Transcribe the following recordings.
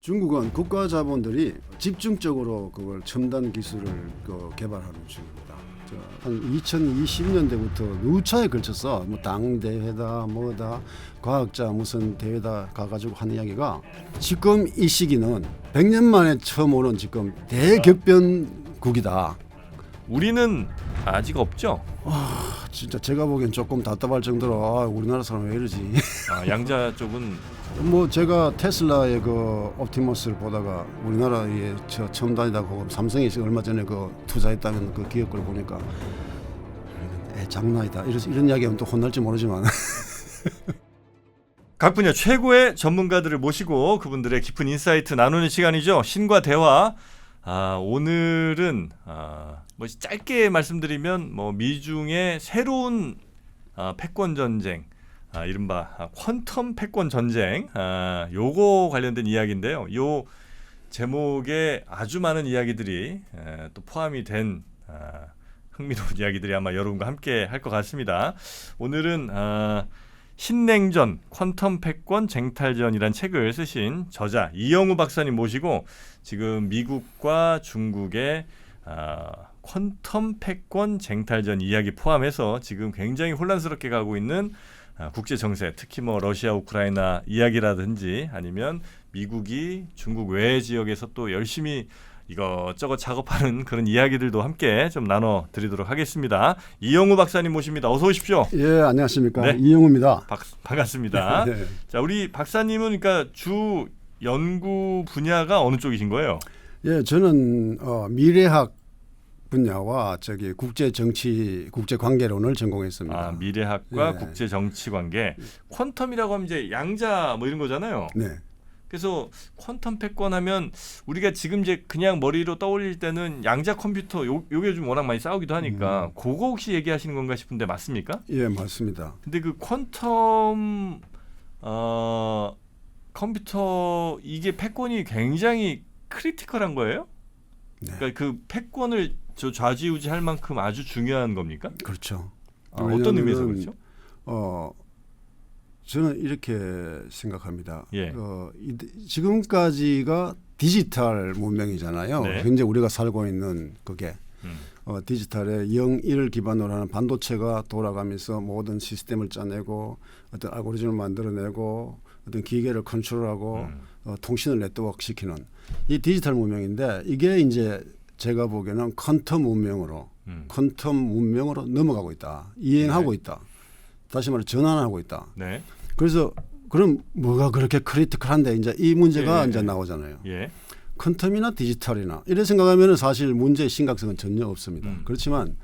중국은 국가 자본들이 집중적으로 그걸 첨단 기술을 개발하는 중입니다. 한 2020년대부터 누차에 걸쳐서 뭐 당대회다 뭐다 과학자 무슨 대회다 가가지고 하는 이야기가 지금 이 시기는 100년 만에 처음 오는 지금 대격변국이다. 우리는 아직 없죠? 진짜 제가 보기엔 조금 답답할 정도로 우리나라 사람 왜 이러지? 양자 쪽은 뭐 제가 테슬라의 그 옵티머스를 보다가 우리나라에 처음 다니다가 삼성이 얼마 전에 그 투자했다는 그 기업을 보니까 장난이다 이런 이야기하면 또 혼날지 모르지만 각 분야 최고의 전문가들을 모시고 그분들의 깊은 인사이트 나누는 시간이죠. 신과 대화. 오늘은 뭐 짧게 말씀드리면 뭐 미중의 새로운 패권 전쟁, 이른바 퀀텀 패권 전쟁, 요거 관련된 이야기인데요. 요 제목에 아주 많은 이야기들이 또 포함이 된 흥미로운 이야기들이 아마 여러분과 함께 할 것 같습니다. 오늘은 신냉전, 퀀텀 패권 쟁탈전이란 책을 쓰신 저자 이영우 박사님 모시고 지금 미국과 중국의 퀀텀 패권 쟁탈전 이야기 포함해서 지금 굉장히 혼란스럽게 가고 있는 국제 정세, 특히 뭐 러시아 우크라이나 이야기라든지 아니면 미국이 중국 외 지역에서 또 열심히 이것저것 작업하는 그런 이야기들도 함께 좀 나눠드리도록 하겠습니다. 이영우 박사님 모십니다. 어서 오십시오. 예, 안녕하십니까. 네. 이영우입니다. 반갑습니다. 네. 자, 우리 박사님은 그러니까 주 연구 분야가 어느 쪽이신 거예요? 예, 저는 미래학 분야와 국제 정치, 국제 관계론을 전공했습니다. 미래학과 네. 국제 정치 관계. 퀀텀이라고 하면 이제 양자 뭐 이런 거잖아요. 네. 그래서 퀀텀 패권하면 우리가 지금 이제 그냥 머리로 떠올릴 때는 양자 컴퓨터 요게 좀 워낙 많이 싸우기도 하니까 그거 혹시 얘기하시는 건가 싶은데 맞습니까? 예, 맞습니다. 근데 그 퀀텀 컴퓨터 이게 패권이 굉장히 크리티컬한 거예요? 네. 그러니까 그 패권을 좌지우지할 만큼 아주 중요한 겁니까? 그렇죠. 어떤 의미에서 그렇죠? 저는 이렇게 생각합니다. 예. 지금까지가 디지털 문명이잖아요. 네. 현재 우리가 살고 있는 그게 디지털의 0, 1 기반으로 하는 반도체가 돌아가면서 모든 시스템을 짜내고 어떤 알고리즘을 만들어내고 어떤 기계를 컨트롤하고 통신을 네트워크 시키는 이 디지털 문명인데 이게 이제 제가 보기에는 퀀텀 문명으로 넘어가고 있다. 이행하고 있다. 다시 말해 전환하고 있다. 네. 그래서 그럼 뭐가 그렇게 크리티컬한데 이제 이 문제가 이제 나오잖아요. 예. 퀀텀이나 디지털이나 이래 생각하면 사실 문제의 심각성은 전혀 없습니다. 그렇지만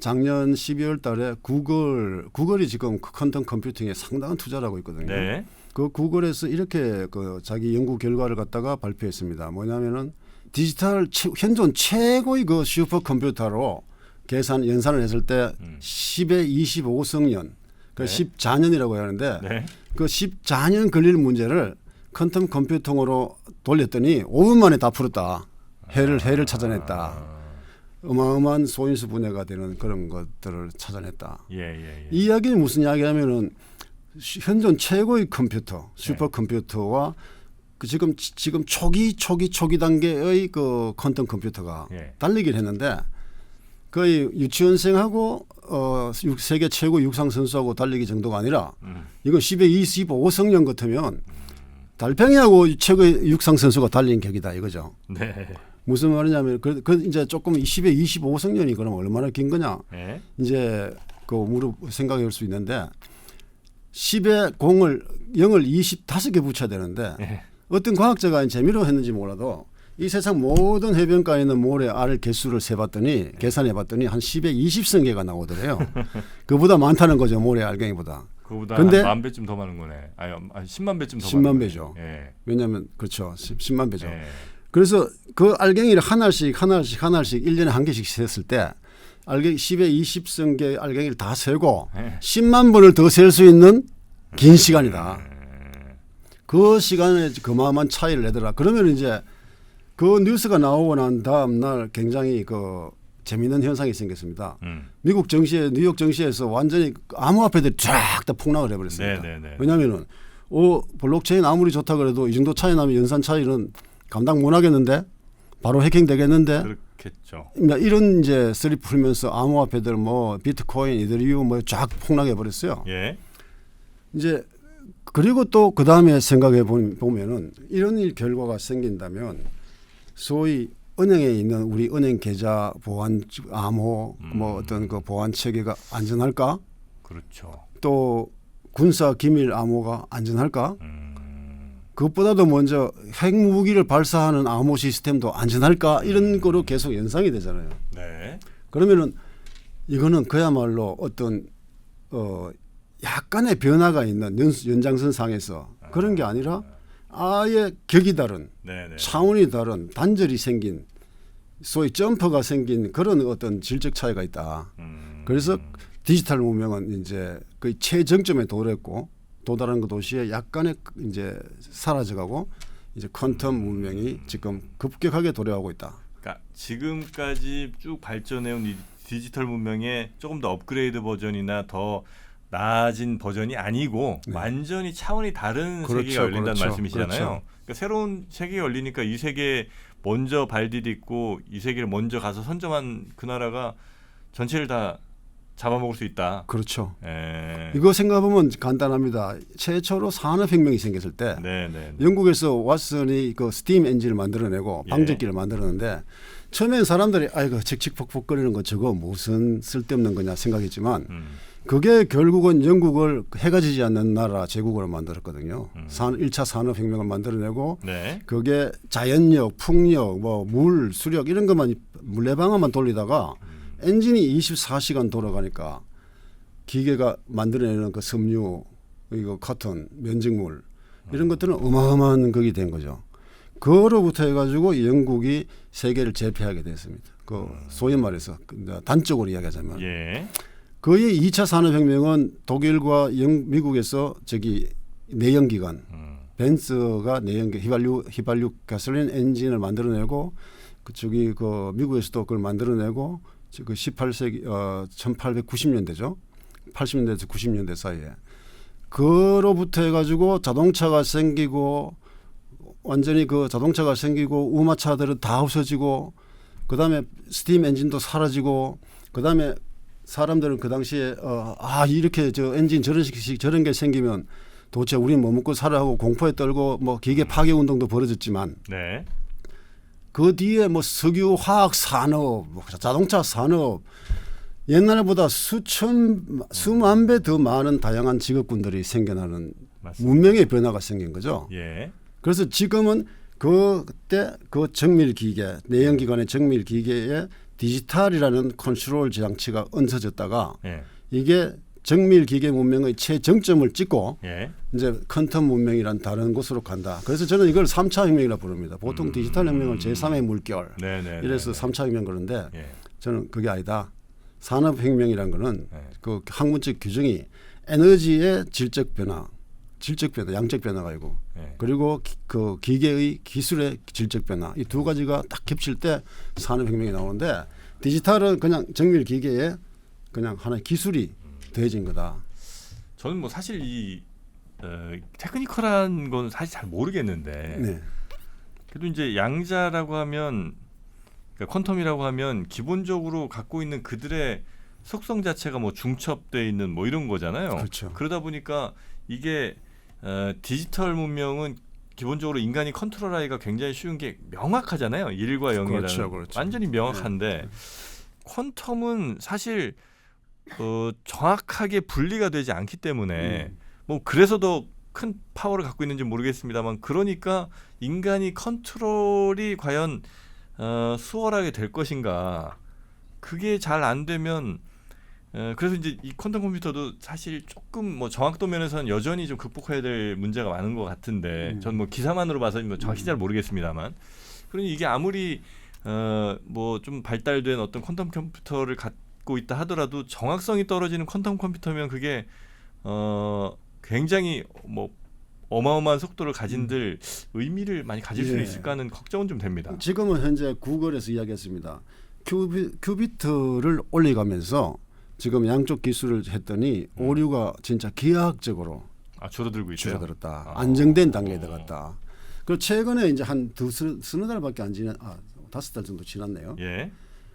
작년 12월 달에 구글이 지금 퀀텀 컴퓨팅에 상당한 투자를 하고 있거든요. 네. 그 구글에서 이렇게 자기 연구 결과를 갖다가 발표했습니다. 뭐냐면은 디지털 현존 최고의 그 슈퍼컴퓨터로 연산을 했을 때 10의 25성년, 그 14년이라고 하는데 네. 그 14년 걸릴 문제를 퀀텀 컴퓨팅으로 돌렸더니 5분 만에 다 풀었다. 해를 찾아냈다. 어마어마한 소인수 분해가 되는 그런 것들을 찾아냈다. 예. 이 이야기는 무슨 이야기냐면은 현존 최고의 컴퓨터, 슈퍼컴퓨터와 그 지금 초기 단계의 그 퀀텀 컴퓨터가 달리기를 했는데 거의 유치원생하고 세계 최고 육상 선수하고 달리기 정도가 아니라 이건 10의 25성년 같으면 달팽이하고 최고의 육상 선수가 달린 격이다 이거죠. 네. 무슨 말이냐면 이제 조금 10의 25성년이 그럼 얼마나 긴 거냐? 네. 이제 생각해 볼 수 있는데 10에 0을 25개 붙여야 되는데 어떤 과학자가 재미로 했는지 몰라도 이 세상 모든 해변가에 있는 모래 알 개수를 계산해봤더니 한 10에 20성개가 나오더래요. 그보다 많다는 거죠. 모래 알갱이보다. 그보다 근데 한 10,000배쯤 더 많은 거네. 아니 10만 배쯤 더 10만 많은 배죠. 예. 왜냐하면 그렇죠. 10만 배죠. 예. 그래서 그 알갱이를 하나씩 1년에 한 개씩 셌을 때 10에 20성개 알갱이를 다 세고 10만 번을 더 셀 수 있는 긴 시간이다. 그 시간에 그마어마한 차이를 내더라. 그러면 이제 그 뉴스가 나오고 난 다음 날 굉장히 재미있는 현상이 생겼습니다. 미국 뉴욕 증시에서 완전히 암호화폐들이 쫙 다 폭락을 해버렸습니다. 네네네. 왜냐하면은 블록체인 아무리 좋다 그래도 이 정도 차이 나면 연산 차이는 감당 못 하겠는데 바로 해킹 되겠는데 그렇겠죠. 이런 이제 스리 풀면서 암호화폐들 뭐 비트코인, 이더리움 뭐 쫙 폭락해 버렸어요. 예. 이제 그리고 또 그 다음에 생각해 보면은 이런 일 결과가 생긴다면 소위 은행에 있는 우리 은행 계좌 보안 암호 뭐 어떤 그 보안 체계가 안전할까? 그렇죠. 또 군사 기밀 암호가 안전할까? 그것보다도 먼저 핵무기를 발사하는 암호 시스템도 안전할까? 이런 거로 계속 연상이 되잖아요. 네. 그러면은 이거는 그야말로 어떤 약간의 변화가 있는 연장선상에서 그런 게 아니라 아예 격이 다른 네네. 차원이 다른 단절이 생긴 소위 점퍼가 생긴 그런 어떤 질적 차이가 있다. 그래서 디지털 문명은 이제 거의 최정점에 도달한 그 도시에 약간의 이제 사라져가고 이제 퀀텀 문명이 지금 급격하게 도래하고 있다. 그러니까 지금까지 쭉 발전해온 이 디지털 문명의 조금 더 업그레이드 버전이나 더 나아진 버전이 아니고 네. 완전히 차원이 다른 그렇죠, 세계가 열린다는 그렇죠, 말씀이시잖아요. 그렇죠. 그러니까 새로운 세계가 열리니까 이 세계에 먼저 발 디딛고 이 세계를 먼저 가서 선점한 그 나라가 전체를 다 잡아먹을 수 있다. 그렇죠. 예. 이거 생각해보면 간단합니다. 최초로 산업혁명이 생겼을 때 네네. 영국에서 왓슨이 그 스팀 엔진을 만들어내고 방적기를 만들었는데 처음엔 사람들이 아이고 칙칙폭폭거리는 거 저거 무슨 쓸데없는 거냐 생각했지만 그게 결국은 영국을 해가 지지 않는 나라 제국으로 만들었거든요. 1차 산업혁명을 만들어내고 네. 그게 자연력, 풍력, 뭐 물, 수력 이런 것만 물레방아만 돌리다가 엔진이 24시간 돌아가니까 기계가 만들어내는 그 섬유, 이거 커튼, 면직물 이런 것들은 어마어마한 것이 된 거죠. 그로부터 해가지고 영국이 세계를 제패하게 됐습니다. 그 소위 말해서 단적으로 이야기하자면 예. 거의 2차 산업혁명은 독일과 미국에서 내연기관 벤츠가 내연기 휘발유 가솔린 엔진을 만들어내고 그쪽이 그 미국에서도 그걸 만들어내고 그 18세기 1890년대죠. 80년대에서 90년대 사이에 그로부터 해가지고 자동차가 생기고 완전히 그 자동차가 생기고 우마차들은 다 없어지고 그다음에 스팀 엔진도 사라지고 그다음에 사람들은 그 당시에 이렇게 저 엔진 저런 게 생기면 도대체 우리는 뭐 먹고 살아 하고 공포에 떨고 뭐 기계 파괴 운동도 벌어졌지만 네. 그 뒤에 뭐 석유 화학 산업, 뭐 자동차 산업 옛날보다 수만 배 더 많은 다양한 직업군들이 생겨나는 맞습니다. 문명의 변화가 생긴 거죠. 예. 그래서 지금은 그때 그 정밀 기계, 내연기관의 정밀 기계에 디지털이라는 컨트롤 장치가 얹어졌다가 예. 이게 정밀 기계 문명의 최정점을 찍고 예. 이제 퀀텀 문명이란 다른 곳으로 간다. 그래서 저는 이걸 3차 혁명이라고 부릅니다. 보통 디지털 혁명을 제3의 물결 네네. 이래서 3차 혁명 그러는데 예. 저는 그게 아니다. 산업혁명이란 거는 네. 그 학문적 규정이 에너지의 질적 변화, 양적 변화가 아니고 예. 그리고 그 기계의 기술의 질적 변화 이 두 가지가 딱 겹칠 때 산업혁명이 나오는데 디지털은 그냥 정밀 기계에 그냥 하나의 기술이 더해진 거다. 저는 뭐 사실 이 테크니컬한 건 사실 잘 모르겠는데 네. 그래도 이제 양자라고 하면 그러니까 퀀텀이라고 하면 기본적으로 갖고 있는 그들의 속성 자체가 뭐 중첩돼 있는 뭐 이런 거잖아요. 그렇죠. 그러다 보니까 이게 디지털 문명은 기본적으로 인간이 컨트롤하기가 굉장히 쉬운 게 명확하잖아요. 1과 0이라는 그렇죠, 그렇죠. 완전히 명확한데 퀀텀은 사실 정확하게 분리가 되지 않기 때문에 뭐 그래서 더 큰 파워를 갖고 있는지 모르겠습니다만 그러니까 인간이 컨트롤이 과연 수월하게 될 것인가 그게 잘 안 되면 그래서 이제 이 퀀텀 컴퓨터도 사실 조금 뭐 정확도 면에서는 여전히 좀 극복해야 될 문제가 많은 것 같은데 전 뭐 기사만으로 봐서 뭐 정확히 잘 모르겠습니다만 그러니 이게 아무리 뭐 좀 발달된 어떤 퀀텀 컴퓨터를 갖고 있다 하더라도 정확성이 떨어지는 퀀텀 컴퓨터면 그게 굉장히 뭐 어마어마한 속도를 가진들 의미를 많이 가질 수 예. 있을까 하는 걱정은 좀 됩니다. 지금은 현재 구글에서 이야기했습니다. 큐비트를 올려가면서 지금 양쪽 기술을 했더니 오류가 진짜 기하학적으로 줄어들고 있어요. 줄어들었다. 안정된 단계에 들어갔다. 그 최근에 이제 한 서너 달밖에 안 지난 5달 정도 지났네요. 예.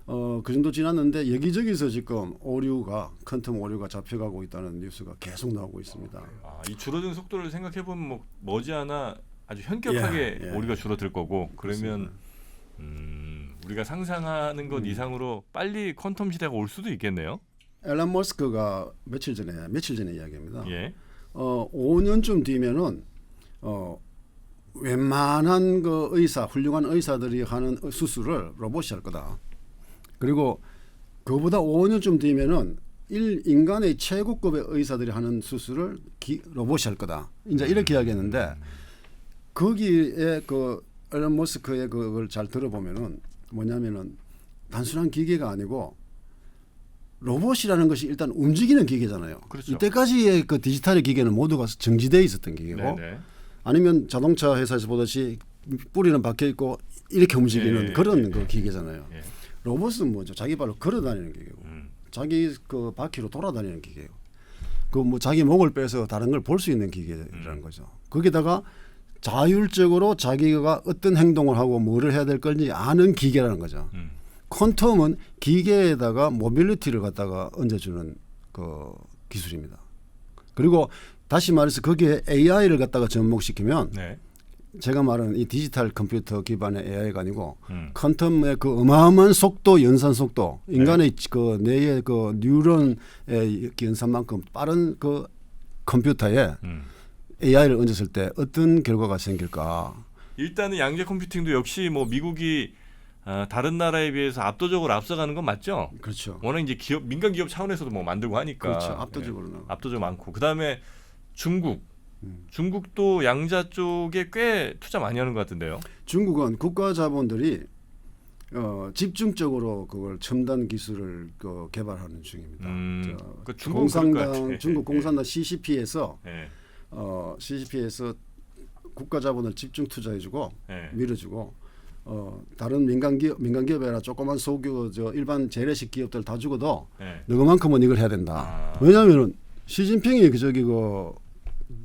그 정도 지났는데 여기저기서 지금 퀀텀 오류가 잡혀가고 있다는 뉴스가 계속 나오고 있습니다. 이 줄어든 속도를 생각해 보면 뭐 머지않아 아주 현격하게 오류가 줄어들 거고 그러면 우리가 상상하는 것 이상으로 빨리 퀀텀 시대가 올 수도 있겠네요. 앨런 머스크가 며칠 전에 이야기입니다. 예. 5년쯤 뒤면은 웬만한 그 훌륭한 의사들이 하는 수술을 로봇이 할 거다. 그리고 그보다 5년쯤 뒤면은 인간의 최고급의 의사들이 하는 수술을 로봇이 할 거다. 이제 이렇게 이야기했는데 거기에 그 앨런 머스크의 그걸 잘 들어보면은 뭐냐면은 단순한 기계가 아니고 로봇이라는 것이 일단 움직이는 기계잖아요. 그렇죠. 이때까지의 그 디지털의 기계는 모두가 정지되어 있었던 기계고 네네. 아니면 자동차 회사에서 보듯이 뿌리는 박혀 있고 이렇게 움직이는 그런 그 기계잖아요. 로봇은 뭐죠? 자기 발로 걸어 다니는 기계고 자기 그 바퀴로 돌아다니는 기계고 그 뭐 자기 목을 빼서 다른 걸 볼 수 있는 기계라는 거죠. 거기다가 자율적으로 자기가 어떤 행동을 하고 뭐를 해야 될 건지 아는 기계라는 거죠. 퀀텀은 기계에다가 모빌리티를 갖다가 얹어주는 그 기술입니다. 그리고 다시 말해서 거기에 AI를 갖다가 접목시키면 제가 말하는 이 디지털 컴퓨터 기반의 AI가 아니고 퀀텀의 그 어마어마한 속도, 연산 속도, 인간의 그 뇌의 그 뉴런의 연산만큼 빠른 그 컴퓨터에 AI를 얹었을 때 어떤 결과가 생길까? 일단은 양자 컴퓨팅도 역시 뭐 미국이 다른 나라에 비해서 압도적으로 앞서가는 건 맞죠? 그렇죠. 워낙 이제 민간 기업 차원에서도 뭐 만들고 하니까 그렇죠. 압도적으로 압도적 많고 그다음에 중국도 양자 쪽에 꽤 투자 많이 하는 것 같은데요. 중국은 국가 자본들이 집중적으로 그걸 첨단 기술을 개발하는 중입니다. 그 중국 공산당 CCP에서 국가 자본을 집중 투자해주고 밀어주고 다른 민간 기업이나 조그만 소규 일반 재래식 기업들 다 주고도 너만큼은 이걸 해야 된다. 왜냐하면은 시진핑이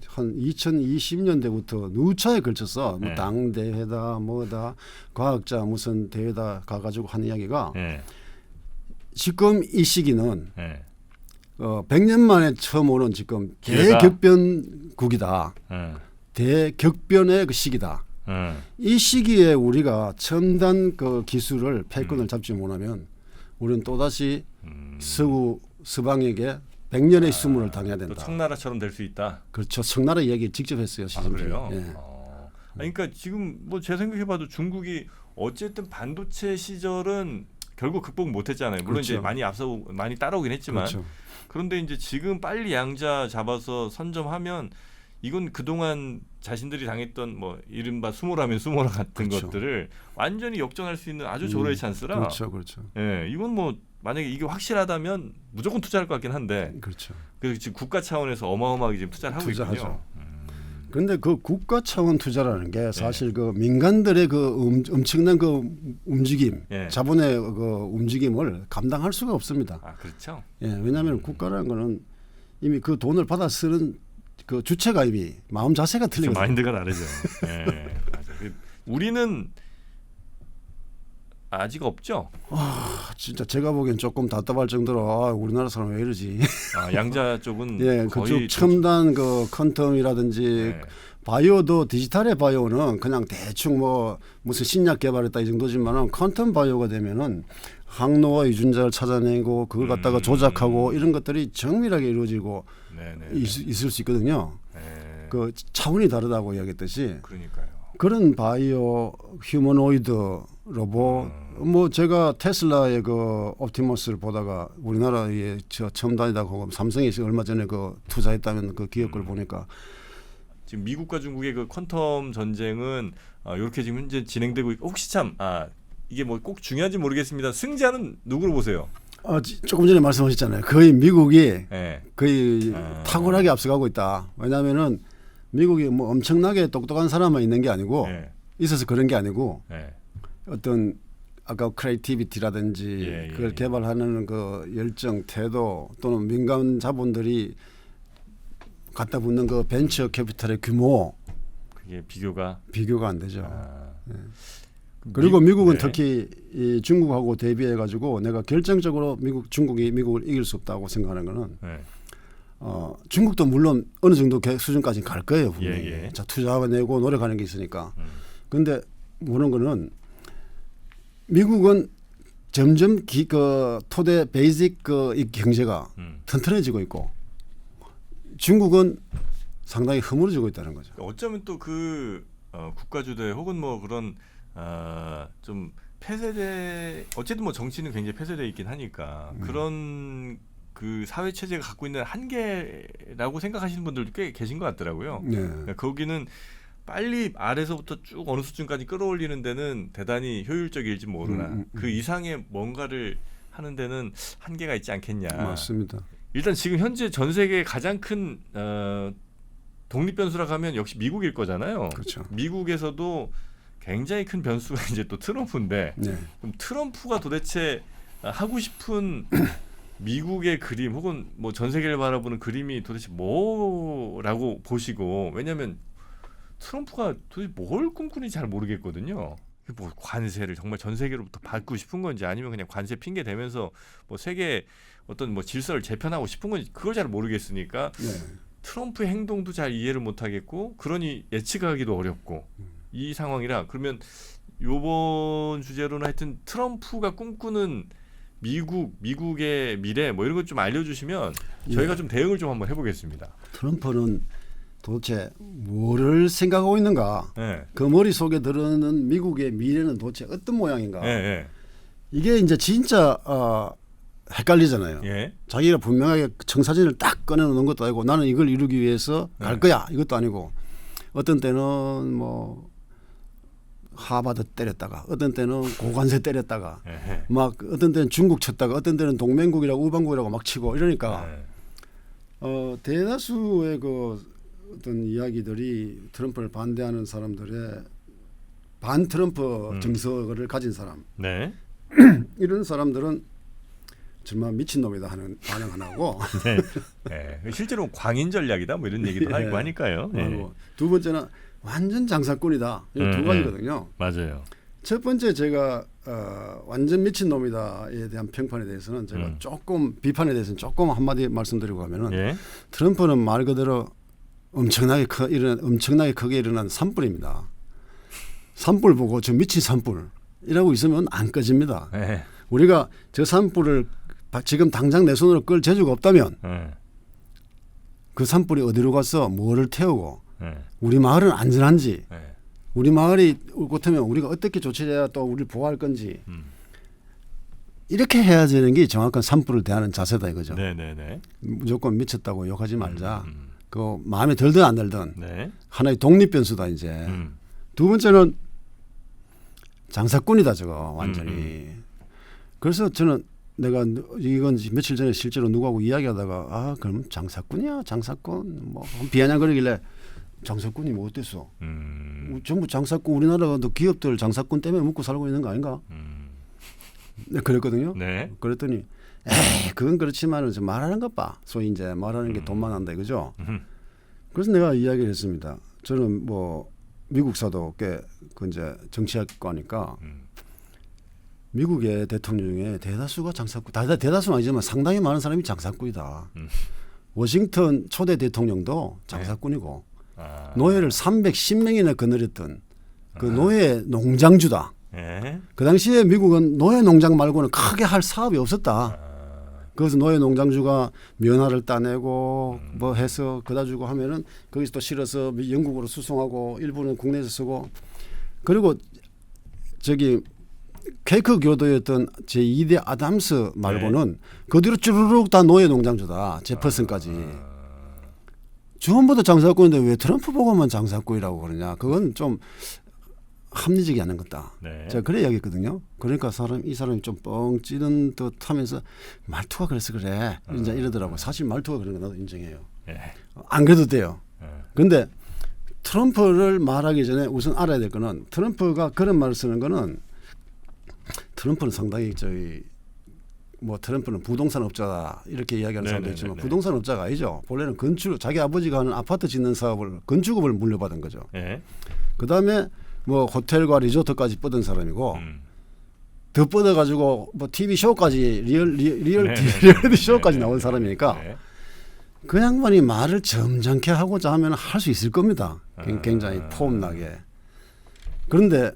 한 2020년대부터 누차에 걸쳐서 뭐 당대회다 뭐다 과학자 무슨 대회다 가가지고 하는 이야기가 지금 이 시기는 100년 만에 처음 오는 지금 대격변국이다. 대격변의 그 시기다. 이 시기에 우리가 첨단 그 기술을 패권을 잡지 못하면 우리는 또다시 서방에게 100년의 수문을 당해야 된다. 또 청나라처럼 될 수 있다. 그렇죠. 청나라 이야기 직접 했어요. 그래요? 그러니까 지금 뭐 제 생각해봐도 중국이 어쨌든 반도체 시절은 결국 극복 못했잖아요. 물론 그렇죠. 이제 많이 따라오긴 했지만 그렇죠. 그런데 이제 지금 빨리 양자 잡아서 선점하면 이건 그동안 자신들이 당했던 뭐 이른바 수모라면 수모라 같은 것들을 완전히 역전할 수 있는 아주 조로의 찬스라. 그렇죠. 이건 뭐 만약에 이게 확실하다면 무조건 투자할 것 같긴 한데. 그렇죠. 그래서 지금 국가 차원에서 어마어마하게 지금 투자를 하고 있군요. 그런데 그 국가 차원 투자라는 게 사실 그 민간들의 그 엄청난 그 움직임, 자본의 그 움직임을 감당할 수가 없습니다. 그렇죠. 왜냐하면 국가라는 거는 이미 그 돈을 받아 쓰는 그 주체가 이미 마음 자세가 틀리거든요. 마인드가 다르죠. 맞아요. 우리는 아직 없죠. 진짜 제가 보기엔 조금 답답할 정도로 우리나라 사람 왜 이러지? 양자 쪽은 그쪽 첨단 그 퀀텀이라든지 바이오도 디지털의 바이오는 그냥 대충 뭐 무슨 신약 개발했다 이 정도지만은 퀀텀 바이오가 되면은 항노화 유전자를 찾아내고 그걸 갖다가 조작하고 이런 것들이 정밀하게 이루어지고 있을 수 있거든요. 그 차원이 다르다고 이야기했듯이. 그러니까요. 그런 바이오 휴머노이드 로봇 뭐 제가 테슬라의 그 옵티머스를 보다가 우리나라에 첨단이다 하고 삼성이 얼마 전에 그 투자했다면 그 기업 걸 보니까 지금 미국과 중국의 그 퀀텀 전쟁은 이렇게 지금 현재 진행되고 있고 혹시 참 이게 뭐 꼭 중요한지 모르겠습니다. 승자는 누구로 보세요? 조금 전에 말씀하셨잖아요. 거의 미국이 거의 탁월하게 앞서가고 있다. 왜냐하면은 미국이 뭐 엄청나게 똑똑한 사람만 있는 게 아니고 있어서 그런 게 아니고 어떤 아까 크리에이티비티라든지 그걸 개발하는 그 열정, 태도 또는 민간 자본들이 갖다 붙는 그 벤처 캐피탈의 규모 그게 비교가 안 되죠. 네. 그럼 그리고 미국은 네. 특히 이 중국하고 대비해 가지고 내가 결정적으로 중국이 미국을 이길 수 없다고 생각하는 거는 네. 중국도 물론 어느 정도 수준까지 갈 거예요. 분명히. 예. 자, 투자가 내고 노력하는 게 있으니까. 그런데 보는 거는 미국은 점점 그 토대 베이직 이 경제가 튼튼해지고 있고 중국은 상당히 허물어지고 있다는 거죠. 어쩌면 또 그 국가주도의 혹은 뭐 그런 좀 폐쇄돼 어쨌든 뭐 정치는 굉장히 폐쇄돼 있긴 하니까 그런 그 사회 체제가 갖고 있는 한계라고 생각하시는 분들도 꽤 계신 것 같더라고요. 네. 그러니까 거기는 빨리 아래서부터 쭉 어느 수준까지 끌어올리는 데는 대단히 효율적일지 모르나 그 이상의 뭔가를 하는 데는 한계가 있지 않겠냐. 맞습니다. 일단 지금 현재 전 세계의 가장 큰 독립 변수라고 하면 역시 미국일 거잖아요. 그렇죠. 미국에서도 굉장히 큰 변수가 이제 또 트럼프인데 네. 그럼 트럼프가 도대체 하고 싶은 미국의 그림 혹은 뭐 전 세계를 바라보는 그림이 도대체 뭐라고 보시고 왜냐하면 트럼프가 도대체 뭘 꿈꾸는지 잘 모르겠거든요. 뭐 관세를 정말 전 세계로부터 받고 싶은 건지 아니면 그냥 관세 핑계 대면서 뭐 세계 어떤 뭐 질서를 재편하고 싶은 건지 그걸 잘 모르겠으니까 네. 트럼프의 행동도 잘 이해를 못하겠고 그러니 예측하기도 어렵고 이 상황이라 그러면 이번 주제로는 하여튼 트럼프가 꿈꾸는 미국의 미래 뭐 이런 것 좀 알려주시면 저희가 좀 대응을 좀 한번 해보겠습니다. 트럼프는 도대체 뭐를 생각하고 있는가? 네. 그 머릿속에 들어오는 미국의 미래는 도대체 어떤 모양인가? 예, 이게 이제 진짜 헷갈리잖아요. 예. 자기가 분명하게 청사진을 딱 꺼내놓는 것도 아니고 나는 이걸 이루기 위해서 갈 거야 이것도 아니고 어떤 때는 뭐 하버드 때렸다가 어떤 때는 고관세 때렸다가 예. 막 어떤 때는 중국 쳤다가 어떤 때는 동맹국이라고 우방국이라고 막 치고 이러니까 대다수의 그 어떤 이야기들이 트럼프를 반대하는 사람들의 반 트럼프 정서를 가진 사람 네. 이런 사람들은 정말 미친놈이다 하는 반응 하나고 네. 네. 실제로 광인 전략이다 뭐 이런 얘기도 하고 하니까요. 네. 두 번째는 완전 장사꾼이다. 이 두 가지거든요. 맞아요. 첫 번째 제가 완전 미친놈이다에 대한 평판에 대해서는 제가 조금 비판에 대해서는 조금 한마디 말씀드리고 가면은 예. 트럼프는 말 그대로 엄청나게 크게 일어난 산불입니다. 산불 보고 저 미친 산불이라고 있으면 안 꺼집니다. 예. 우리가 저 산불을 지금 당장 내 손으로 끌 재주가 없다면 그 산불이 어디로 가서 뭐를 태우고 우리 마을은 안전한지 우리 마을이 그렇다면 우리가 어떻게 조치해야 또 우리를 보호할 건지 이렇게 해야 되는 게 정확한 산불을 대하는 자세다 이거죠. 네네네. 무조건 미쳤다고 욕하지 말자. 그 마음에 들든 안 들든 네. 하나의 독립 변수다 이제. 두 번째는 장사꾼이다 저거 완전히. 그래서 저는 내가 이건 며칠 전에 실제로 누구하고 이야기하다가 그럼 장사꾼이야 장사꾼 뭐 비아냥거리길래 장사꾼이 뭐 어땠어? 전부 장사꾼 우리나라도 기업들 장사꾼 때문에 먹고 살고 있는 거 아닌가? 네, 그랬거든요. 네. 그랬더니 그건 그렇지만은 말하는 것 봐. 소위 이제 말하는 게 돈만 한다 이거죠. 그래서 내가 이야기를 했습니다. 저는 뭐 미국사도 꽤 그 이제 정치학과니까 미국의 대통령 중에 대다수가 장사꾼, 대다수는 아니지만 상당히 많은 사람이 장사꾼이다. 워싱턴 초대 대통령도 장사꾼이고 노예를 310명이나 거느렸던 그 노예 농장주다. 그 당시에 미국은 노예 농장 말고는 크게 할 사업이 없었다. 그래서 노예 농장주가 면화를 따내고 뭐 해서 그다 주고 하면은 거기서 또 실어서 영국으로 수송하고 일부는 국내에서 쓰고 그리고 저기 퀘이커 교도였던 제2대 아담스 말고는 그 뒤로 쭈르륵 다 노예 농장주다. 제퍼슨까지. 전부 다 장사꾼인데 왜 트럼프 보고만 장사꾼이라고 그러냐. 그건 좀 합리적이 않은 거다. 네. 제가 그래 이야기했거든요. 그러니까 이 사람이 좀 뻥 찌른 듯 하면서 말투가 그래서 그래. 이제 이러더라고요. 사실 말투가 그런 거 나도 인정해요. 안 그래도 돼요. 그런데 트럼프를 말하기 전에 우선 알아야 될 거는 트럼프가 그런 말을 쓰는 거는 트럼프는 상당히 저희 뭐 트럼프는 부동산 업자다 이렇게 이야기하는 사람도 네네네네. 있지만 부동산 업자가 아니죠. 본래는 건축 자기 아버지가 하는 아파트 짓는 사업을 건축업을 물려받은 거죠. 예. 그다음에 뭐 호텔과 리조트까지 뻗은 사람이고 더 뻗어가지고 뭐 TV 쇼까지 리얼리티 쇼까지 나온 사람이니까 네. 그 양반이 말을 점잖게 하고자 하면 할 수 있을 겁니다. 굉장히 폼나게. 그런데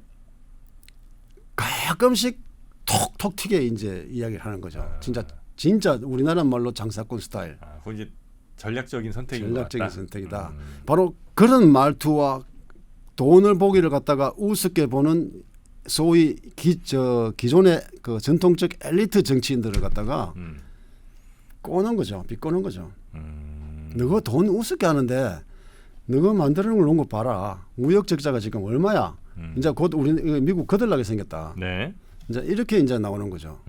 가끔씩 톡톡 튀게 이제 이야기를 하는 거죠. 진짜 우리나라 말로 장사꾼 스타일. 그건 이제 전략적인 선택인 것 전략적인 같다. 선택이다. 바로 그런 말투와 돈을 보기를 갖다가 우습게 보는 소위 기존의 그 전통적 엘리트 정치인들을 갖다가 꼬는 거죠. 비꼬는 거죠. 너가 돈 우습게 하는데 너가 만들어 놓은 거 봐라. 무역 적자가 지금 얼마야? 이제 곧 우리 미국 거들나게 생겼다. 네. 이제 이렇게 이제 나오는 거죠.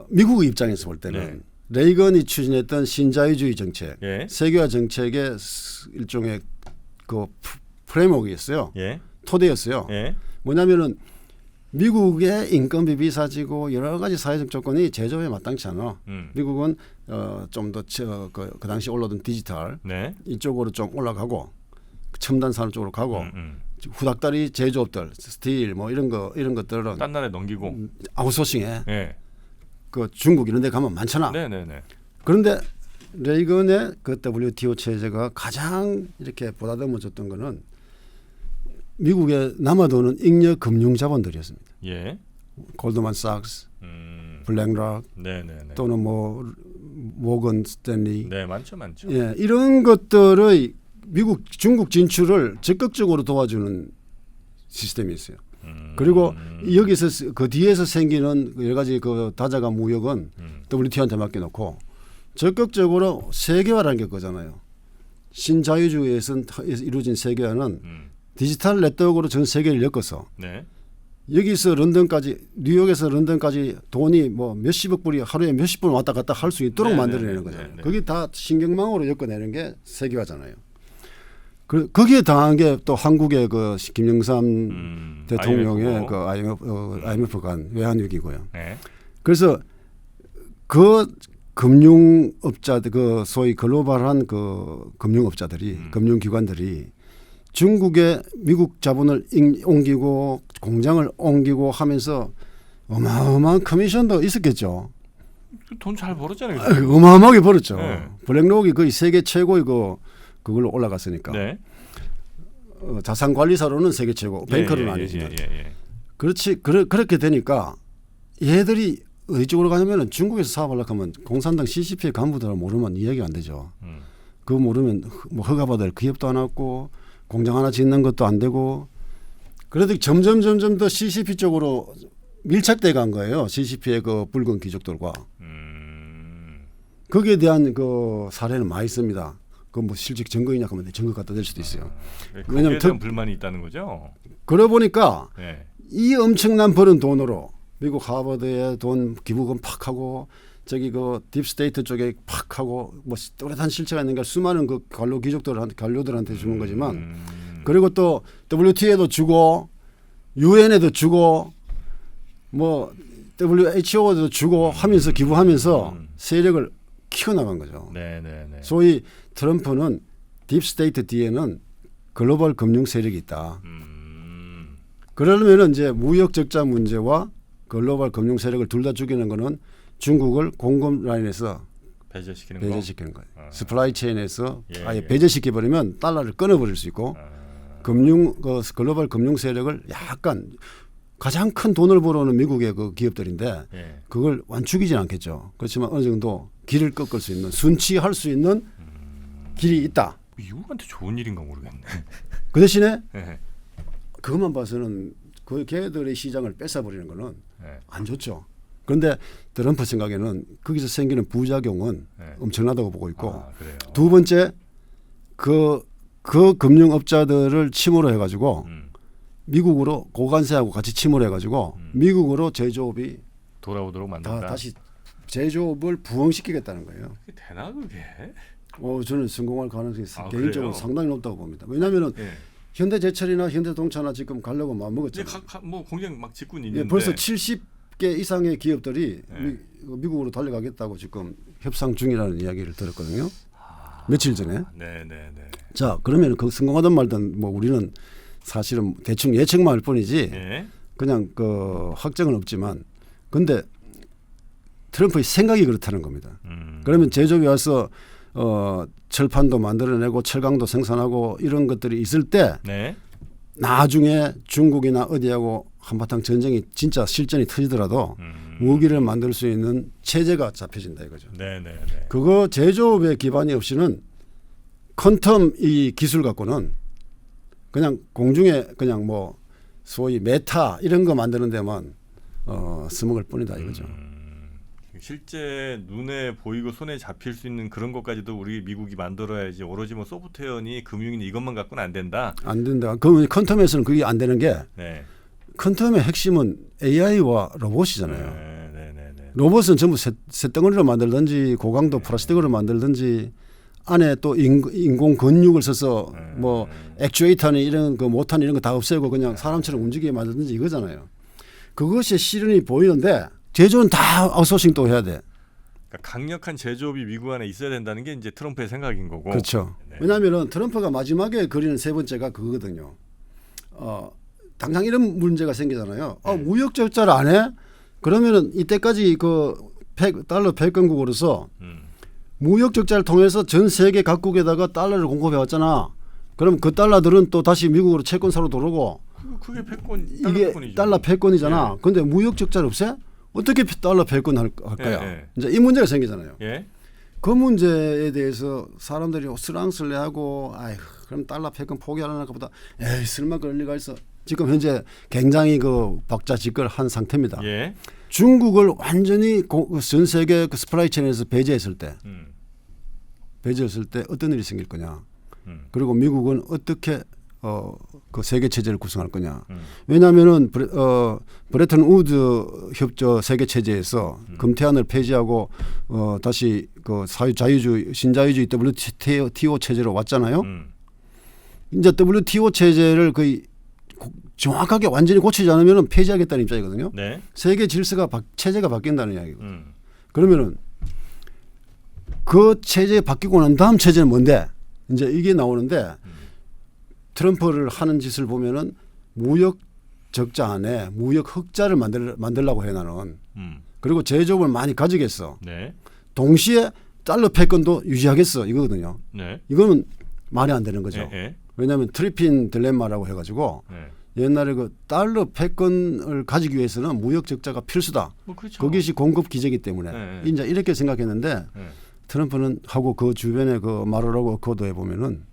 미국 입장에서 볼 때는 레이건이 추진했던 신자유주의 정책, 예. 세계화 정책의 일종의 그 프레임워크였어요. 예. 토대였어요. 예. 뭐냐면은 미국의 인건비 비싸지고 여러 가지 사회적 조건이 제조에 마땅치 않아. 미국은 좀 더 그 당시 올라오던 디지털 네. 이쪽으로 좀 올라가고 첨단 산업 쪽으로 가고 후닥다리 제조업들 스틸 뭐 이런 것들은 딴 나라에 넘기고. 아웃소싱해. 예. 그 중국 이런 데 가면 많잖아. 네네네. 그런데 레이건의 그 WTO 체제가 가장 이렇게 보다듬어줬던 거는 미국에 남아도는 잉여 금융 자본들이었습니다. 예. 골드만삭스, 블랙락 네네네. 또는 뭐 모건 스탠리, 네, 많죠. 예, 이런 것들의 미국 중국 진출을 적극적으로 도와주는 시스템이 있어요. 그리고 여기서 그 뒤에서 생기는 여러 가지 그 다자가 무역은 WTO한테 맡겨놓고 적극적으로 세계화라는 게 그거잖아요. 신자유주의에서 이루어진 세계화는 디지털 네트워크로 전 세계를 엮어서 네. 여기서 런던까지 뉴욕에서 런던까지 돈이 뭐 몇십억 불이 하루에 몇십 분 왔다 갔다 할 수 있도록 만들어내는 거잖아요. 그게 다 신경망으로 엮어내는 게 세계화잖아요. 거기에 당한 게 또 한국의 그 김영삼 대통령의 그 IMF 간 외환위기고요. 네. 그래서 그 금융업자들 그 소위 글로벌한 그 금융업자들이 금융기관들이 중국에 미국 자본을 옮기고 공장을 옮기고 하면서 어마어마한 커미션도 있었겠죠. 돈 잘 벌었잖아요. 어마어마하게 벌었죠. 네. 블랙록이 거의 세계 최고의 그걸로 올라갔으니까. 네. 자산관리사로는 세계 최고, 뱅커는 아니지만. 예. 그렇지. 그렇게 되니까 얘들이 어디 쪽으로 가냐면은 중국에서 사업하려고 하면 공산당 CCP의 간부들을 모르면 이야기가 안 되죠. 그거 모르면 뭐 허가받을 기업도 안 왔고 공장 하나 짓는 것도 안 되고 그래도 점점 더 CCP 쪽으로 밀착돼 간 거예요. CCP의 그 붉은 귀족들과. 거기에 대한 그 사례는 많이 있습니다. 그 뭐 실질 증거이냐 하면 증거 갖다 댈 수도 있어요. 왜냐하면 대한 불만이 있다는 거죠. 그러고 보니까 네. 이 엄청난 버는 돈으로 미국 하버드에 돈 기부금 팍 하고 저기 그 딥스테이트 쪽에 팍 하고 뭐 또렷한 실체가 있는 게 수많은 그 관료 관료들한테 주는 거지만 그리고 또 WTO에도 주고 UN에도 주고 뭐 WHO에도 주고 하면서 기부하면서 세력을 키워나간 거죠. 네네네. 소위 트럼프는 딥스테이트 뒤에는 글로벌 금융 세력이 있다. 그러려면 이제 무역 적자 문제와 글로벌 금융 세력을 둘 다 죽이는 거는 중국을 공급 라인에서 배제시키는 거예요. 스플라이 체인에서 아예 예. 배제시켜 버리면 달러를 끊어버릴 수 있고 글로벌 금융 세력을 약간 가장 큰 돈을 벌어오는 미국의 그 기업들인데 예. 그걸 완축이진 않겠죠. 그렇지만 어느 정도 길을 꺾을 수 있는 순치할 수 있는 길이 있다. 미국한테 좋은 일인가 모르겠네. 그 대신에 예. 그것만 봐서는 그 걔들의 시장을 뺏어버리는 거는 예. 안 좋죠. 그런데 트럼프 생각에는 거기서 생기는 부작용은 엄청나다고 보고 있고 그래요. 두 번째 그 금융업자들을 침으로 해가지고 미국으로 고관세하고 같이 침을 해가지고 미국으로 제조업이 돌아오도록 만든다. 다시 제조업을 부흥시키겠다는 거예요. 그게 되나 그게? 저는 성공할 가능성이 그래요? 개인적으로 상당히 높다고 봅니다. 왜냐하면 예. 현대제철이나 현대자동차나 지금 가려고 마음 이제 먹었잖아요. 뭐 공장 막 짓고 예, 있는데 벌써 70 개 이상의 기업들이 네. 미국으로 달려가겠다고 지금 협상 중이라는 이야기를 들었거든요. 며칠 전에. 네네네. 자, 그러면 그 성공하든 말든 뭐 우리는 사실은 대충 예측만 할 뿐이지 네. 그냥 그 확정은 없지만 근데 트럼프의 생각이 그렇다는 겁니다. 그러면 제조업이 와서 철판도 만들어내고 철강도 생산하고 이런 것들이 있을 때 네. 나중에 중국이나 어디하고 한바탕 전쟁이 진짜 실전이 터지더라도 무기를 만들 수 있는 체제가 잡혀진다 이거죠. 네네네. 그거 제조업의 기반이 없이는 퀀텀 이 기술 갖고는 그냥 공중에 그냥 뭐 소위 메타 이런 거 만드는 데만 써먹을 뿐이다 이거죠. 실제 눈에 보이고 손에 잡힐 수 있는 그런 것까지도 우리 미국이 만들어야지 오로지 뭐 소프트웨어니 금융이니 이것만 갖고는 안 된다. 안 된다. 그 퀀텀에서는 그게 안 되는 게 네. 퀀텀의 핵심은 AI와 로봇이잖아요. 네네네. 로봇은 전부 쇳덩어리로 만들든지 고강도 플라스틱으로 만들든지 안에 또 인공 근육을 써서 뭐 액추에이터니 이런 그 모터니 이런 거 다 없애고 그냥 사람처럼 움직이게 만들든지 이거잖아요. 그것이 실현이 보이는데 제조는 다 아웃소싱 또 해야 돼. 그러니까 강력한 제조업이 미국 안에 있어야 된다는 게 이제 트럼프의 생각인 거고. 그렇죠. 네. 왜냐하면 트럼프가 마지막에 그리는 세 번째가 그거거든요. 당장 이런 문제가 생기잖아요. 무역 적자를 안 해? 그러면은 이때까지 그 달러 패권국으로서 무역 적자를 통해서 전 세계 각국에다가 달러를 공급해 왔잖아. 그럼 그 달러들은 또 다시 미국으로 채권사로 돌아오고 그게 패권 이게 패권이죠. 달러 패권이잖아. 예. 근데 무역 적자를 없애? 어떻게 달러 패권 할까요? 예. 이제 이 문제가 생기잖아요. 예. 그 문제에 대해서 사람들이 쓰랑슬레하고 아이고 그럼 달러 패권 포기하려나 보다 에이 설마 그럴 리가 있어. 지금 현재 굉장히 그 박자지껄한 상태입니다. 예. 중국을 완전히 전 세계 그 스프라이 체인에서 배제했을 때 어떤 일이 생길 거냐. 그리고 미국은 어떻게 그 세계 체제를 구성할 거냐. 왜냐하면은 브레튼 우드 협조 세계 체제에서 금태안을 폐지하고 다시 그 자유주의 신자유주의 WTO 체제로 왔잖아요. 이제 WTO 체제를 거의 정확하게 완전히 고치지 않으면 폐지하겠다는 입장이거든요. 네. 세계 질서가 체제가 바뀐다는 이야기고. 그러면은 그 체제 바뀌고 난 다음 체제는 뭔데? 이제 이게 나오는데 트럼프를 하는 짓을 보면은 무역 적자 안에 무역 흑자를 만들려고 해 나는. 그리고 제조업을 많이 가지겠어. 네. 동시에 달러 패권도 유지하겠어 이거거든요. 네. 이거는 말이 안 되는 거죠. 예. 왜냐하면 트리핀 딜레마라고 해가지고 옛날에 그 달러 패권을 가지기 위해서는 무역 적자가 필수다. 뭐 그렇죠. 그것이 공급 기제이기 때문에 이제 이렇게 생각했는데 트럼프는 하고 그 주변에 그 마르라고 어코드에 보면은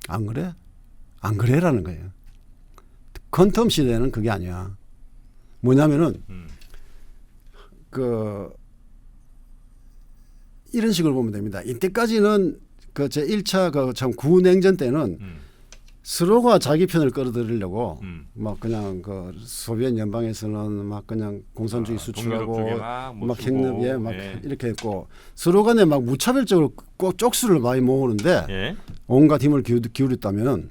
안 그래? 안 그래라는 거예요. 퀀텀 시대는 그게 아니야. 뭐냐면은 그 이런 식으로 보면 됩니다. 이때까지는 그 제 1차 그 참 구냉전 때는 서로가 자기 편을 끌어들이려고 막 그냥 그 소비에트 연방에서는 막 그냥 공산주의 수출하고 막 핵협에 막 이렇게 했고 서로 간에 막 무차별적으로 꼭 쪽수를 많이 모으는데 온갖 힘을 기울였다면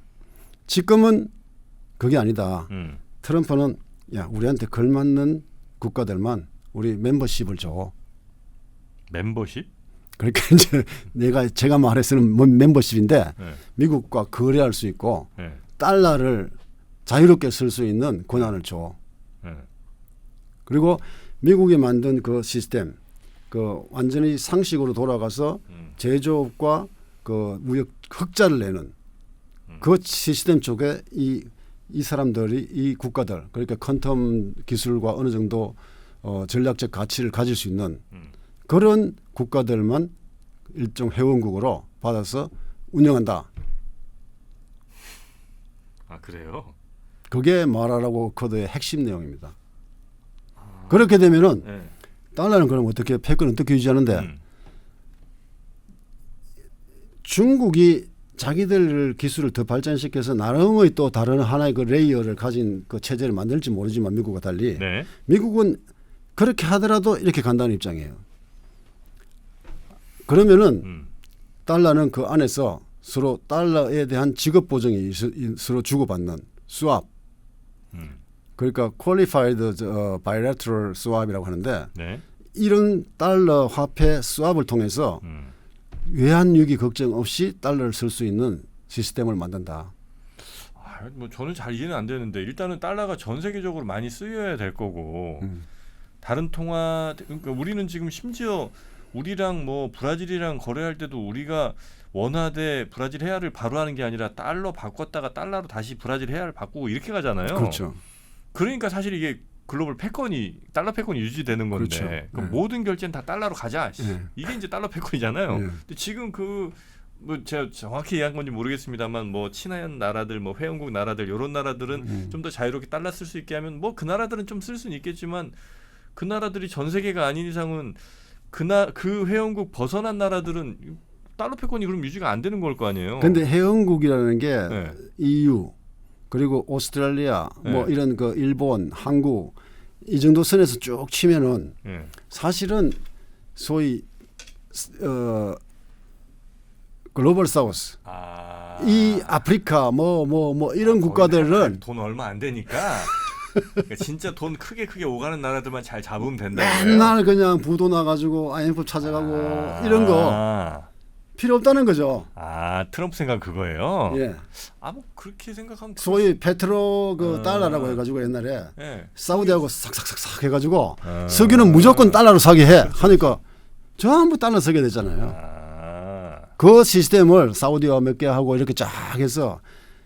지금은 그게 아니다. 트럼프는 야 우리한테 걸맞는 국가들만 우리 멤버십을 줘. 멤버십? 그러니까 이제 제가 말해서는 멤버십인데 미국과 거래할 수 있고 달러를 자유롭게 쓸 수 있는 권한을 줘. 그리고 미국이 만든 그 시스템, 그 완전히 상식으로 돌아가서 제조업과 그 무역 흑자를 내는 그 시스템 쪽에 이 사람들이 이 국가들 그러니까 퀀텀 기술과 어느 정도 전략적 가치를 가질 수 있는 그런 국가들만 일종 회원국으로 받아서 운영한다. 아 그래요? 그게 마라라고 코드의 핵심 내용입니다. 그렇게 되면은 달러는 그럼 어떻게 패권 어떻게 유지하는데 중국이 자기들 기술을 더 발전시켜서 나름의 또 다른 하나의 그 레이어를 가진 그 체제를 만들지 모르지만 미국과 달리 미국은 그렇게 하더라도 이렇게 간다는 입장이에요. 그러면은 달러는 그 안에서 서로 달러에 대한 지급 보정이 서로 주고받는 수압 그러니까 qualified bilateral swap이라고 하는데 네. 이런 달러 화폐 스왑을 통해서 외환 위기 걱정 없이 달러를 쓸 수 있는 시스템을 만든다. 뭐 저는 잘 이해는 안 되는데 일단은 달러가 전 세계적으로 많이 쓰여야 될 거고 다른 통화 그러니까 우리는 지금 심지어 우리랑 뭐 브라질이랑 거래할 때도 우리가 원화대 브라질 헤아를 바로 하는 게 아니라 달러 바꿨다가 달러로 다시 브라질 헤아를 바꾸고 이렇게 가잖아요. 그렇죠. 그러니까 사실 이게 글로벌 패권이 달러 패권이 유지되는 건데 그렇죠. 그럼 모든 결제는 다 달러로 가자. 이게 이제 달러 패권이잖아요. 근데 지금 뭐 제가 정확히 이해한 건지 모르겠습니다만 뭐 친한 나라들 뭐 회원국 나라들 이런 나라들은 좀 더 자유롭게 달러 쓸 수 있게 하면 뭐 그 나라들은 좀 쓸 수는 있겠지만 그 나라들이 전 세계가 아닌 이상은 그 회원국 벗어난 나라들은 달러 패권이 그럼 유지가 안 되는 걸 거 아니에요. 근데 회원국이라는 게 EU 그리고 오스트랄리아 뭐 이런 그 일본, 한국 이 정도 선에서 쭉 치면은 사실은 소위 글로벌 사우스 이 아프리카 뭐 이런 국가들은 돈 얼마 안 되니까 그러니까 진짜 돈 크게 오가는 나라들만 잘 잡으면 된다. 맨날 그냥 부도 나가지고 IMF 찾아가고 이런 거 필요 없다는 거죠. 트럼프 생각 그거예요. 예. 뭐 그렇게 생각하면 소위 페트로 달러라고 해가지고 옛날에 사우디하고 싹싹싹싹 해가지고 석유는 무조건 달러로 사게 하니까 전부 달러 사게 됐잖아요. 그 시스템을 사우디와 몇 개 하고 이렇게 쫙 해서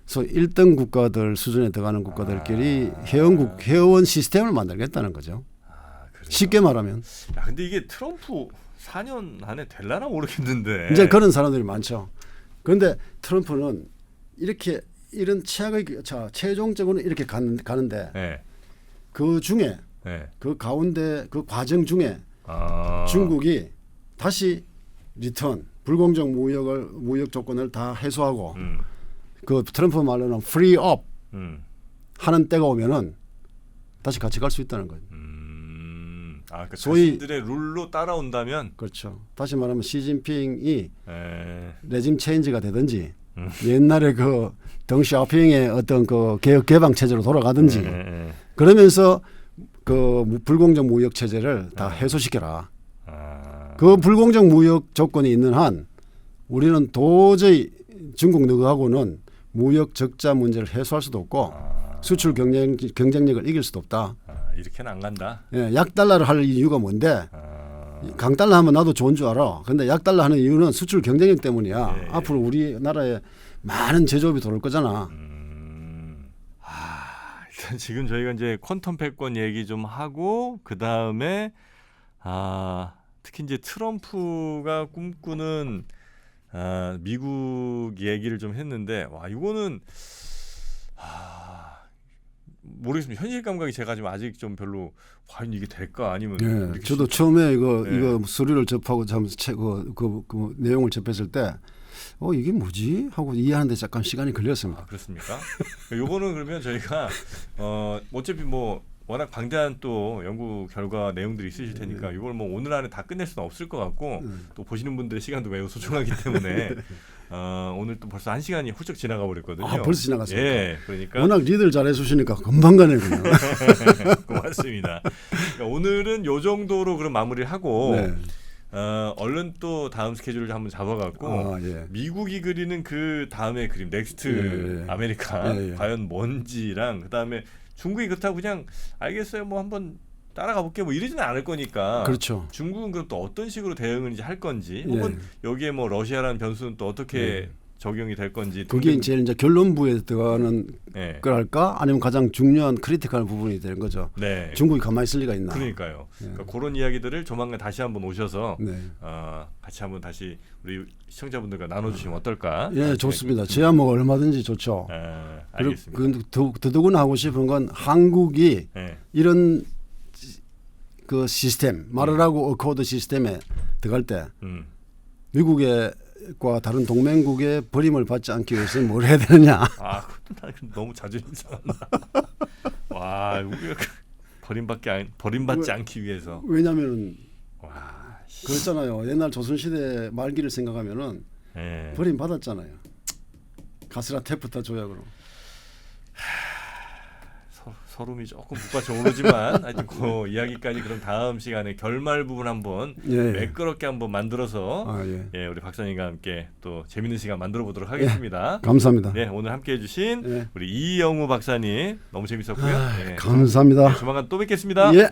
소위 1등 국가들 수준에 들어가는 국가들끼리 회원 시스템을 만들겠다는 거죠. 쉽게 말하면. 야, 근데 이게 트럼프 4년 안에 될라나 모르겠는데. 이제 그런 사람들이 많죠. 그런데 트럼프는 이런 최종적으로 이렇게 가는데 그 중에 그 가운데 그 과정 중에 중국이 다시 리턴 불공정 무역 조건을 다 해소하고 그 트럼프 말로는 프리업 하는 때가 오면은 다시 같이 갈 수 있다는 거예요. 그러니까 자신들의 룰로 따라온다면 그렇죠. 다시 말하면 시진핑이 레짐 체인지가 되든지 옛날에 그 덩샤오핑의 어떤 그 개혁 개방 체제로 돌아가든지 그러면서 그 불공정 무역 체제를 다 해소시켜라. 그 불공정 무역 조건이 있는 한 우리는 도저히 중국 너하고는 무역 적자 문제를 해소할 수도 없고 수출 경쟁력을 이길 수도 없다. 이렇게는 안 간다. 약달러를 할 이유가 뭔데? 강달러 하면 나도 좋은 줄 알아. 근데 약달러 하는 이유는 수출 경쟁력 때문이야. 앞으로 우리나라에 많은 제조업이 들어올 거잖아. 일단 지금 저희가 이제 퀀텀 패권 얘기 좀 하고 그 다음에 특히 이제 트럼프가 꿈꾸는 미국 얘기를 좀 했는데 이거는 모르겠습니다. 현실 감각이 제가 지금 아직 좀 별로 과연 이게 될까 아니면 저도 처음에 이거 서류를 접하고 그 내용을 접했을 때 이게 뭐지 하고 이해하는데 잠깐 시간이 걸렸습니다. 그렇습니까? 요거는 그러면 저희가 어차피 뭐 워낙 방대한 또 연구 결과 내용들이 있으실 테니까 이걸 뭐 오늘 안에 다 끝낼 수는 없을 것 같고 또 보시는 분들의 시간도 매우 소중하기 때문에 오늘 또 벌써 1시간이 훌쩍 지나가 버렸거든요. 벌써 지나갔습니까? 그러니까 워낙 리드를 잘 해주시니까 금방 가네요. 고맙습니다. 그러니까 오늘은 요 정도로 그럼 마무리를 하고 얼른 또 다음 스케줄을 한번 잡아갖고 미국이 그리는 그 다음의 그림 넥스트 아메리카 과연 뭔지랑 그 다음에 중국이 그렇다고 그냥 알겠어요 뭐 한번 따라가 볼게 뭐 이러지는 않을 거니까. 그렇죠. 중국은 그럼 또 어떤 식으로 대응을 이제 할 건지 혹은 여기에 뭐 러시아라는 변수는 또 어떻게 적용이 될 건지. 그게 제일 이제 결론부에 들어가는 거랄까 아니면 가장 중요한 크리티컬 부분이 되는 거죠. 중국이 가만히 있을 리가 있나. 그러니까요. 그러니까 그런 이야기들을 조만간 다시 한번 오셔서 같이 한번 다시 우리 시청자분들과 나눠주시면 어떨까? 좋습니다. 제야 뭐 얼마든지 좋죠. 알겠습니다. 더더구나 하고 싶은 건 한국이 이런 그 시스템 말을 하고 어코드 시스템에 들어갈 때 미국과 다른 동맹국의 버림을 받지 않기 위해서 뭘 해야 되느냐? 그것도 너무 자존심 상한다. 와, 우리가 버림받지 않기 위해서. 왜냐하면 그렇잖아요. 옛날 조선시대 말기를 생각하면은 버림받았잖아요. 가스라 테프타 조약으로. 서름이 조금 북받쳐 오르지만 하여튼 그 이야기까지 그럼 다음 시간에 결말 부분 한번 매끄럽게 한번 만들어서 우리 박사님과 함께 또 재밌는 시간 만들어 보도록 하겠습니다. 감사합니다. 네, 오늘 함께 해주신 우리 이영우 박사님 너무 재밌었고요. 감사합니다. 조만간 또 뵙겠습니다. 예.